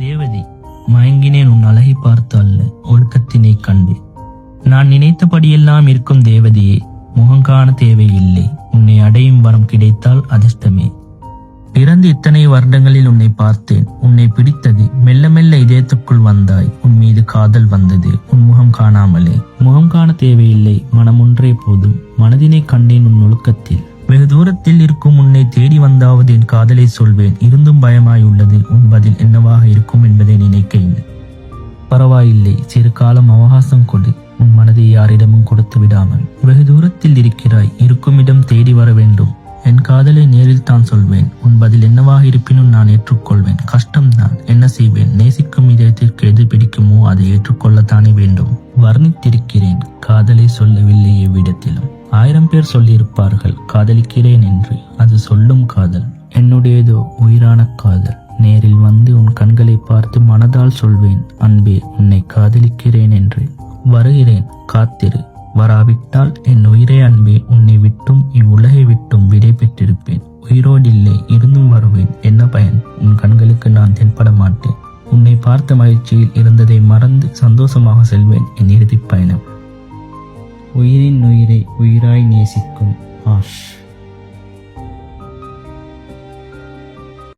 தேவதி, மயங்கினேன் உன் அழகை பார்த்து அல்ல, ஒழுக்கத்தினை கண்டு. நான் நினைத்தபடியெல்லாம் இருக்கும் தேவதையே, முகங்காண தேவையில்லை. உன்னை அடையும் வரம் கிடைத்தால் அதிர்ஷ்டமே. பிறந்து இத்தனை வருடங்களில் உன்னை பார்த்தேன், உன்னை பிடித்தது. மெல்ல மெல்ல இதயத்துக்குள் வந்தாய், உன் மீது காதல் வந்தது, உன் முகம் காணாமலே. முகம் காண தேவையில்லை, மனம் ஒன்றே போதும். மனதினை கண்டேன் உன் ஒழுக்கத்தில். வெகு தூரத்தில் இருக்கும் உன்னை தேடி வந்தாவது என் காதலை சொல்வேன். இருந்தும் பயமாயுள்ளது, உன் பதில் என்னவாக இருக்கும் என்பதை நினைக்கையில். பரவாயில்லை, சிறு காலம் அவகாசம் கொடு. உன் மனதை யாரிடமும் கொடுத்து விடாமல். வெகு தூரத்தில் இருக்கிறாய், இருக்கும் இடம் தேடி வர வேண்டும். என் காதலை நேரில் தான் சொல்வேன். உன் பதில் என்னவாக இருப்பினும் நான் ஏற்றுக்கொள்வேன். கஷ்டம்தான், என்ன செய்வேன்? நேசிக்கும் இதயத்திற்கு எது பிடிக்குமோ அதை ஏற்றுக்கொள்ளத்தானே வேண்டும். வர்ணித்திருக்கிறேன், காதலை சொல்லவில்லை எவ்விடத்திலும். 1000 பேர் சொல்லியிருப்பார்கள் காதலிக்கிறேன் என்று. அது சொல்லும் காதல், என்னுடையதோ உயிரான காதல். நேரில் வந்து உன் கண்களை பார்த்து மனதால் சொல்வேன், அன்பே உன்னை காதலிக்கிறேன் என்று. வருகிறேன், காத்திரு. வராவிட்டால் என் உயிரே அன்பே, உன்னை விட்டும் இவ்வுலகை விட்டும் விடை பெற்றிருப்பேன். உயிரோடில்லை, இருந்தும் வருவேன், என்ன பயன்? உன் கண்களுக்கு நான் தென்பட மாட்டேன். உன்னை பார்த்த மகிழ்ச்சியில் இருந்ததை மறந்து சந்தோஷமாக செல்வேன் என் இறுதிப் பயணம். உயிரின் உயிரை உயிராய் நேசிக்கும் ஆஷ்.